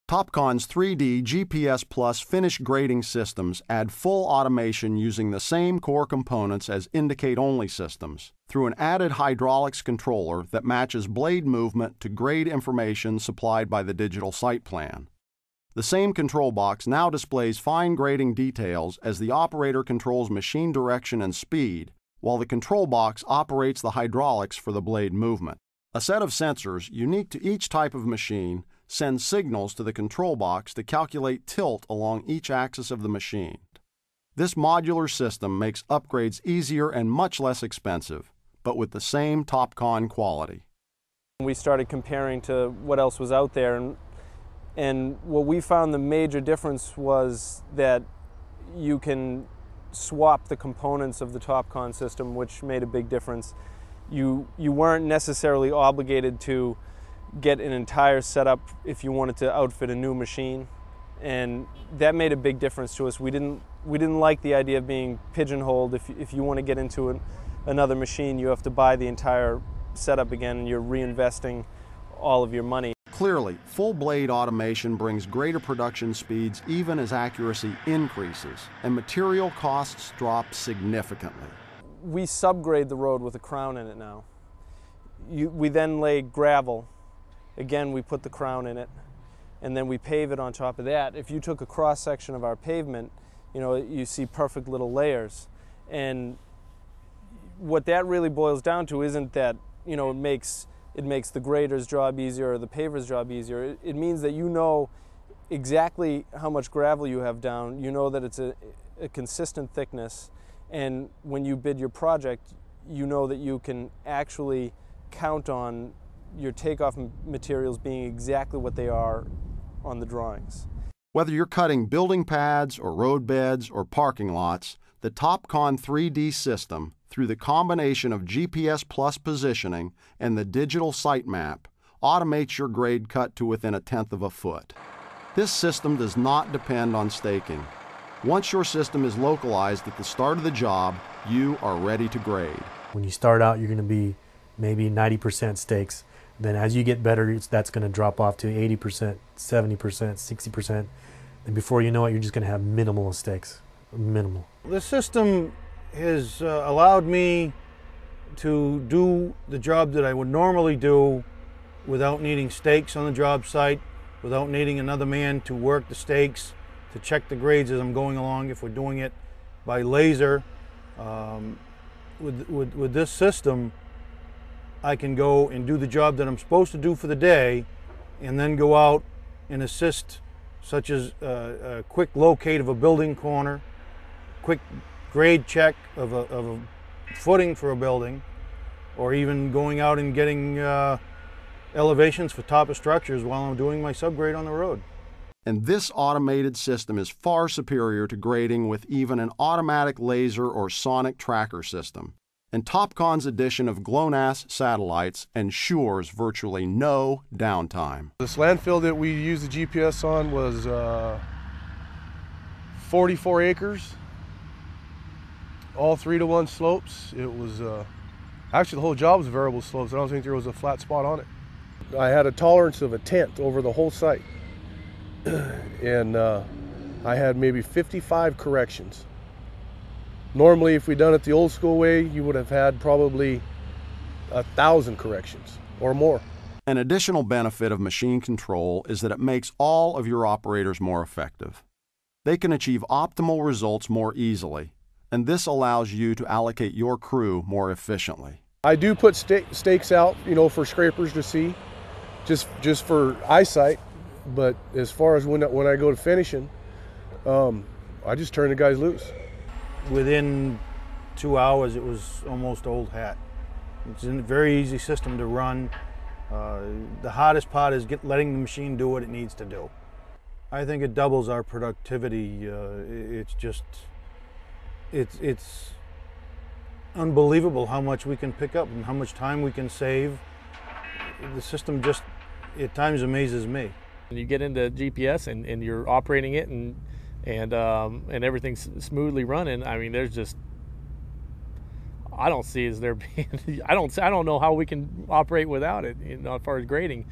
Topcon's 3D GPS Plus finished grading systems add full automation using the same core components as indicate-only systems through an added hydraulics controller that matches blade movement to grade information supplied by the digital site plan. The same control box now displays fine grading details as the operator controls machine direction and speed, while the control box operates the hydraulics for the blade movement. A set of sensors unique to each type of machine sends signals to the control box to calculate tilt along each axis of the machine. This modular system makes upgrades easier and much less expensive, but with the same Topcon quality. We started comparing to what else was out there, and what we found the major difference was that you can swap the components of the Topcon system, which made a big difference. You weren't necessarily obligated to get an entire setup if you wanted to outfit a new machine, and that made a big difference to us. We didn't like the idea of being pigeonholed. If you want to get into another machine, you have to buy the entire setup again, and you're reinvesting all of your money. Clearly, full blade automation brings greater production speeds even as accuracy increases, and material costs drop significantly. We subgrade the road with a crown in it now. We then lay gravel. Again, we put the crown in it, and then we pave it on top of that. If you took a cross-section of our pavement, you see perfect little layers. And what that really boils down to isn't that, it makes the grader's job easier or the paver's job easier. It means that you know exactly how much gravel you have down. You know that it's a consistent thickness. And when you bid your project, you know that you can actually count on your takeoff materials being exactly what they are on the drawings. Whether you're cutting building pads or road beds or parking lots, the Topcon 3D system, through the combination of GPS Plus positioning and the digital site map, automates your grade cut to within 1/10 of a foot. This system does not depend on staking. Once your system is localized at the start of the job, you are ready to grade. When you start out, you're going to be maybe 90% stakes. Then as you get better, that's going to drop off to 80%, 70%, 60%. And before you know it, you're just going to have minimal stakes. Minimal. The system has allowed me to do the job that I would normally do without needing stakes on the job site, without needing another man to work the stakes, to check the grades as I'm going along if we're doing it by laser. With this system, I can go and do the job that I'm supposed to do for the day and then go out and assist, such as a quick locate of a building corner, quick grade check of a footing for a building, or even going out and getting elevations for top of structures while I'm doing my subgrade on the road. And this automated system is far superior to grading with even an automatic laser or sonic tracker system. And Topcon's addition of GLONASS satellites ensures virtually no downtime. This landfill that we used the GPS on was 44 acres, all 3-to-1 slopes. It was, actually the whole job was variable slopes. I don't think there was a flat spot on it. I had a tolerance of 1/10 over the whole site. And I had maybe 55 corrections. Normally, if we'd done it the old school way, you would have had probably 1,000 corrections or more. An additional benefit of machine control is that it makes all of your operators more effective. They can achieve optimal results more easily, and this allows you to allocate your crew more efficiently. I do put stakes out, for scrapers to see, just for eyesight. But as far as when I go to finishing, I just turn the guys loose. Within 2 hours, it was almost old hat. It's a very easy system to run. The hardest part is letting the machine do what it needs to do. I think it doubles our productivity. It's unbelievable how much we can pick up and how much time we can save. The system just, at times, amazes me. You get into GPS and you're operating it and everything's smoothly running. I mean, there's just, I don't see as there being, I don't know how we can operate without it, as far as grading.